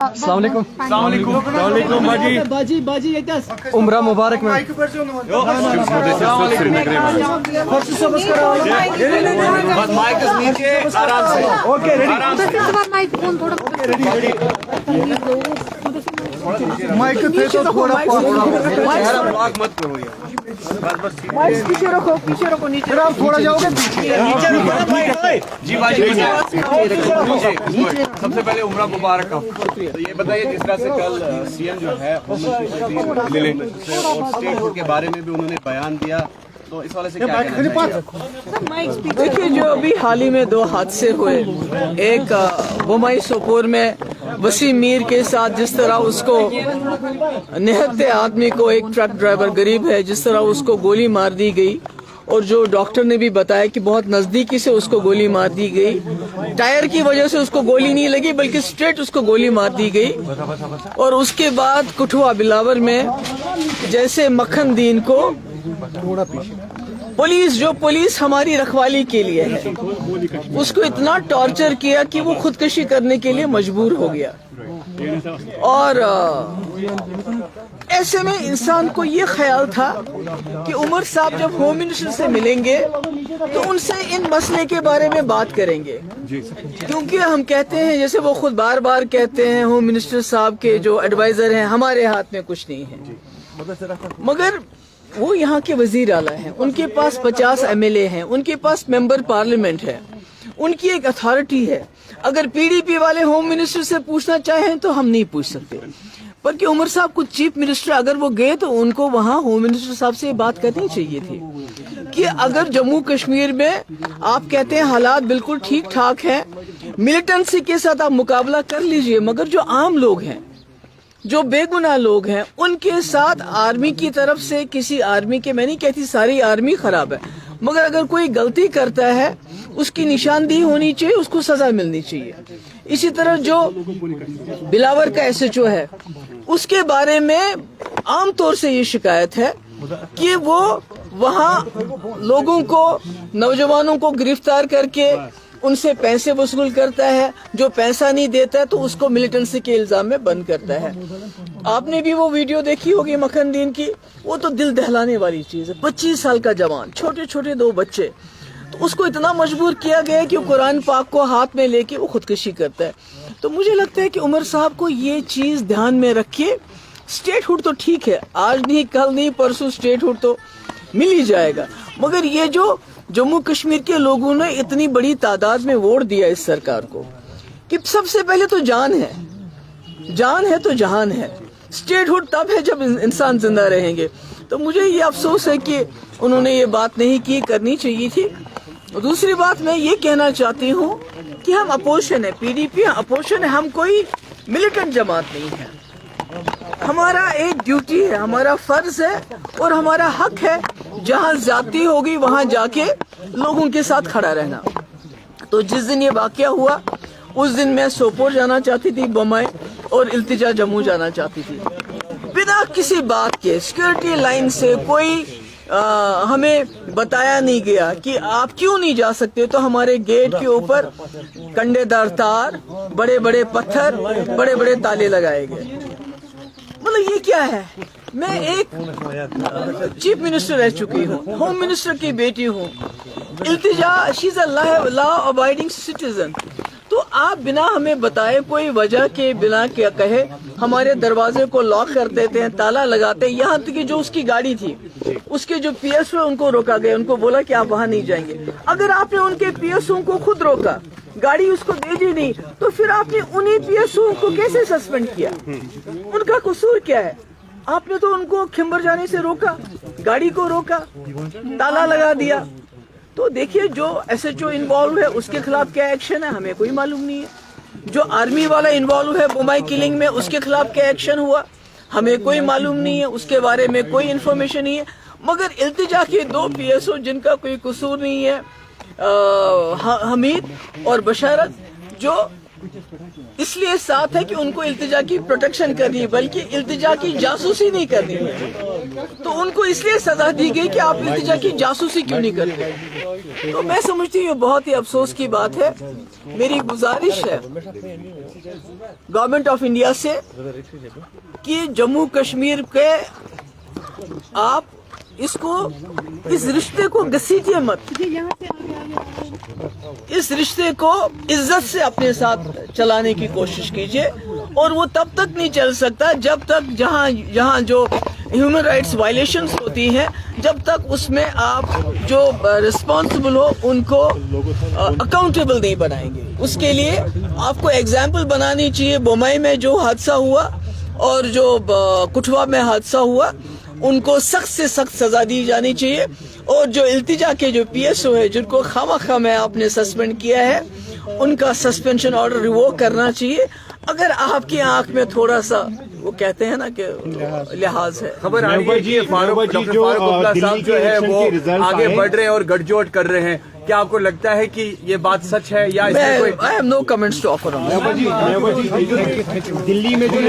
السلام علیکم باجی عمرہ مبارک میں پیچھے رکھو نیچے تھوڑا جاؤ گے جی باجی سب سے پہلے عمرہ مبارک آپ تو یہ بتائیے جس طرح سے کل سی ایم جو ہے اسٹیٹ فوڈ کے بارے میں بھی انہوں نے بیان دیا تو اس والے سے کیا کہنا چاہیے؟ دیکھیے جو ابھی حال ہی میں دو حادثے ہوئے، ایک بمائی سوپور میں وسیم میر کے ساتھ جس طرح اس کو نہتے آدمی کو ایک ٹرک ڈرائیور غریب ہے جس طرح اس کو گولی مار دی گئی، اور جو ڈاکٹر نے بھی بتایا کہ بہت نزدیکی سے اس کو گولی مار دی گئی، ٹائر کی وجہ سے اس کو گولی نہیں لگی بلکہ اسٹریٹ اس کو گولی مار دی گئی۔ اور اس کے بعد کٹھوا بلاور میں جیسے مکھن دین کو پولیس ہماری رکھوالی کے لیے ہے، اس کو اتنا ٹارچر کیا کہ وہ خودکشی کرنے کے لیے مجبور ہو گیا۔ اور ایسے میں انسان کو یہ خیال تھا کہ عمر صاحب جب ہوم منسٹر سے ملیں گے تو ان سے ان مسئلے کے بارے میں بات کریں گے، کیونکہ ہم کہتے ہیں جیسے وہ خود بار بار کہتے ہیں ہوم منسٹر صاحب کے جو ایڈوائزر ہیں ہمارے ہاتھ میں کچھ نہیں ہے، مگر وہ یہاں کے وزیر اعلیٰ ہیں، ان کے پاس 50 MLA ہیں، ان کے پاس ممبر پارلیمنٹ ہے، ان کی ایک اتھارٹی ہے۔ اگر PDP والے ہوم منسٹر سے پوچھنا چاہیں تو ہم نہیں پوچھ سکتے، بلکہ عمر صاحب کو چیف منسٹر اگر وہ گئے تو ان کو وہاں ہوم منسٹر صاحب سے بات کرنی چاہیے تھی کہ اگر جموں کشمیر میں آپ کہتے ہیں حالات بالکل ٹھیک ٹھاک ہیں، ملیٹنسی کے ساتھ آپ مقابلہ کر لیجئے، مگر جو عام لوگ ہیں، جو بے گناہ لوگ ہیں، ان کے ساتھ آرمی کی طرف سے کسی آرمی کے، میں نہیں کہتی ساری آرمی خراب ہے، مگر اگر کوئی غلطی کرتا ہے اس کی نشاندہی ہونی چاہیے، اس کو سزا ملنی چاہیے۔ اسی طرح جو بلاور کا SHO ہے اس کے بارے میں عام طور سے یہ شکایت ہے کہ وہ وہاں لوگوں کو، نوجوانوں کو گرفتار کر کے ان سے پیسے وصول کرتا ہے، جو پیسہ نہیں دیتا ہے تو اس کو ملیٹنسی کے الزام میں بند کرتا ہے۔ آپ نے بھی وہ ویڈیو دیکھی ہوگی مکھن دین کی، وہ تو دل دہلانے والی چیز ہے۔ 25 سال کا جوان، چھوٹے چھوٹے 2 بچے، تو اس کو اتنا مجبور کیا گیا کہ وہ قرآن پاک کو ہاتھ میں لے کے وہ خودکشی کرتا ہے۔ تو مجھے لگتا ہے کہ عمر صاحب کو یہ چیز دھیان میں رکھیے، اسٹیٹ ہوڈ تو ٹھیک ہے، آج نہیں کل نہیں پرسوں اسٹیٹ ہوڈ تو مل ہی جائے گا، مگر یہ جو جموں کشمیر کے لوگوں نے اتنی بڑی تعداد میں ووٹ دیا اس سرکار کو کہ سب سے پہلے تو جان ہے تو جہان ہے، اسٹیٹ ہوڈ تب ہے جب انسان زندہ رہیں گے۔ تو مجھے یہ افسوس ہے کہ انہوں نے یہ بات نہیں کی، کرنی چاہیے تھی۔ دوسری بات میں یہ کہنا چاہتی ہوں کہ ہم اپوزیشن ہے، PDP اپوزیشن ہے، ہم کوئی ملیٹنٹ جماعت نہیں ہے۔ ہمارا ایک ڈیوٹی ہے، ہمارا فرض ہے اور ہمارا حق ہے، جہاں زیادتی ہوگی وہاں جا کے لوگوں کے ساتھ کھڑا رہنا۔ تو جس دن یہ واقعہ ہوا اس دن میں سوپور جانا چاہتی تھی، بمائی، اور التجا جموں جانا چاہتی تھی، بنا کسی بات کے سیکورٹی لائن سے کوئی ہمیں بتایا نہیں گیا کہ آپ کیوں نہیں جا سکتے، تو ہمارے گیٹ کے اوپر کنڈے دار تار، بڑے بڑے پتھر، بڑے بڑے تالے لگائے گئے۔ مطلب یہ کیا ہے؟ میں ایک چیف منسٹر رہ چکی ہوں، ہوم منسٹر کی بیٹی ہوں، التجا شیز اے لا ابائڈنگ سٹیزن، تو آپ بنا ہمیں بتائے، کوئی وجہ کے بنا کیا کہے ہمارے دروازے کو لاک کر دیتے ہیں، تالا لگاتے ہیں، یہاں تک کہ جو اس کی گاڑی تھی اس کے جو PSO ان کو روکا گیا، ان کو بولا کہ آپ وہاں نہیں جائیں گے۔ اگر آپ نے ان کے PSO کو خود روکا، گاڑی اس کو دے دی نہیں، تو پھر آپ نے انہی PSO کو کیسے سسپینڈ کیا؟ ان کا قصور کیا ہے؟ آپ نے تو ان کو کھمبر جانے سے روکا، گاڑی کو روکا، تالا لگا دیا۔ تو دیکھیے جو SHO انوالو ہے اس کے خلاف کیا ایکشن ہے ہمیں کوئی معلوم نہیں ہے، جو آرمی والا انوالو ہے بمائی کلنگ میں اس کے خلاف کیا ایکشن ہوا ہمیں کوئی معلوم نہیں ہے، اس کے بارے میں کوئی انفارمیشن نہیں ہے۔ مگر التجا کے 2 PSO جن کا کوئی قصور نہیں ہے، حمید اور بشارت، جو اس لیے ساتھ ہے کہ ان کو التجا کی پروٹیکشن کرنی ہے، بلکہ التجا کی جاسوسی نہیں کرنی ہے، تو ان کو اس لیے سزا دی گئی کہ آپ التجا کی جاسوسی کیوں نہیں کرتے. تو میں سمجھتی ہوں یہ بہت ہی افسوس کی بات ہے. میری گزارش ہے گورنمنٹ آف انڈیا سے کہ جموں کشمیر کے آپ اس رشتے کو گھسیٹیے مت، اس رشتے کو عزت سے اپنے ساتھ چلانے کی کوشش کیجیے. اور وہ تب تک نہیں چل سکتا جب تک جہاں جو ہیومن رائٹس وائلیشنز ہوتی ہیں، جب تک اس میں آپ جو رسپانسبل ہو ان کو اکاؤنٹیبل نہیں بنائیں گے. اس کے لیے آپ کو ایگزامپل بنانی چاہیے. بمبئی میں جو حادثہ ہوا اور جو کٹھوا میں حادثہ ہوا، ان کو سخت سے سخت سزا دی جانی چاہیے. اور جو التجا کے جو پی ایس او ہے جن کو خواہ میں آپ نے سسپینڈ کیا ہے، ان کا سسپینشن آرڈر ریووک کرنا چاہیے. اگر آپ کی آنکھ میں تھوڑا سا وہ کہتے ہیں نا کہ لحاظ ہے. خبر آ رہی ہے جی فاروق عبداللہ صاحب جو ہے وہ آگے بڑھ رہے ہیں اور گٹھ جوڑ کر رہے ہیں. کیا آپ کو لگتا ہے کہ یہ بات سچ ہے یا اس میں کوئی I have no comments to offer on that. دلی میں جو